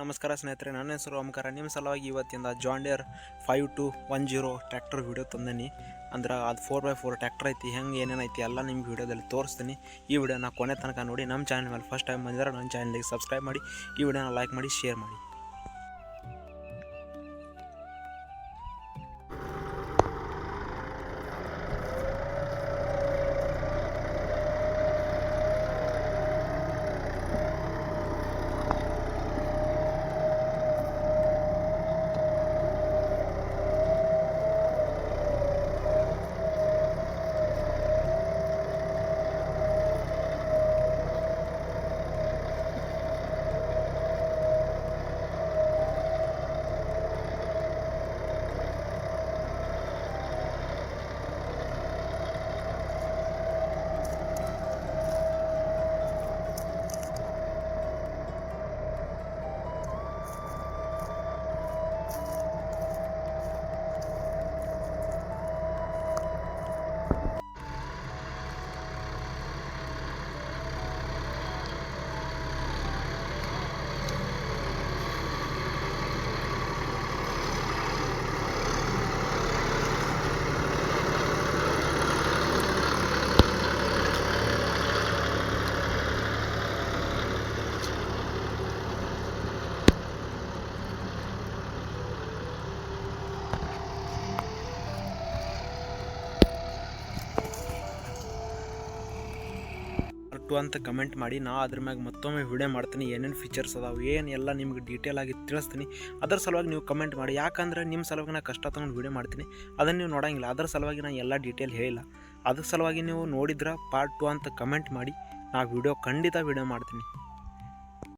ನಮಸ್ಕಾರ ಸ್ನೇಹಿತರೆ, ನನ್ನ ಹೆಸರು ಓಂಕಾರ. ನಿಮ್ಮ ಸಲುವಾಗಿ ಇವತ್ತಿಂದ ಜಾನ್ ಡಿಯರ್ 5210 ಟ್ರ್ಯಾಕ್ಟರ್ ವೀಡಿಯೋ ತಂದೀನಿ. ಅಂದ್ರೆ ಅದು 4x4 ಟ್ರ್ಯಾಕ್ಟರ್ ಐತಿ. ಹೆಂಗೆ ಏನೇನೈತಿ ಎಲ್ಲ ನಿಮ್ಗೆ ವೀಡಿಯೋದಲ್ಲಿ ತೋರಿಸ್ತೀನಿ. ಈ ವಿಡಿಯೋನ ಕೊನೆ ತನಕ ನೋಡಿ. ನಮ್ಮ ಚಾನಲ್ ಮೇಲೆ ಫಸ್ಟ್ ಟೈಮ್ ಬಂದಿದ್ದಾರೆ ನನ್ನ ಚಾನಲ್ಗೆ ಸಬ್ಸ್ಕ್ರೈಬ್ ಮಾಡಿ, ಈ ವಿಡಿಯೋನ ಲೈಕ್ ಮಾಡಿ, ಶೇರ್ ಮಾಡಿ. ಅಂತ ಕಮೆಂಟ್ ಮಾಡಿ, ನಾ ಅದ್ರ ಮ್ಯಾಗ ಮತ್ತೊಮ್ಮೆ ವಿಡಿಯೋ ಮಾಡ್ತೀನಿ. ಏನೇನು ಫೀಚರ್ಸ್ ಅದಾವೆ ಏನು ಎಲ್ಲ ನಿಮ್ಗೆ ಡೀಟೇಲ್ ಆಗಿ ತಿಳಿಸ್ತೀನಿ. ಅದರ ಸಲುವಾಗಿ ನೀವು ಕಮೆಂಟ್ ಮಾಡಿ. ಯಾಕಂದ್ರೆ ನಿಮ್ಮ ಸಲುವಾಗಿ ನಾನು ಕಷ್ಟ ತೊಗೊಂಡು ವಿಡಿಯೋ ಮಾಡ್ತೀನಿ, ಅದನ್ನು ನೀವು ನೋಡೋಂಗಿಲ್ಲ. ಅದರ ಸಲುವಾಗಿ ನಾನು ಎಲ್ಲ ಡೀಟೇಲ್ ಹೇಳಿಲ್ಲ. ಅದ್ರ ಸಲುವಾಗಿ ನೀವು ನೋಡಿದ್ರೆ ಪಾರ್ಟ್ 2 ಅಂತ ಕಮೆಂಟ್ ಮಾಡಿ, ನಾ ವಿಡಿಯೋ ಖಂಡಿತ ವಿಡಿಯೋ ಮಾಡ್ತೀನಿ.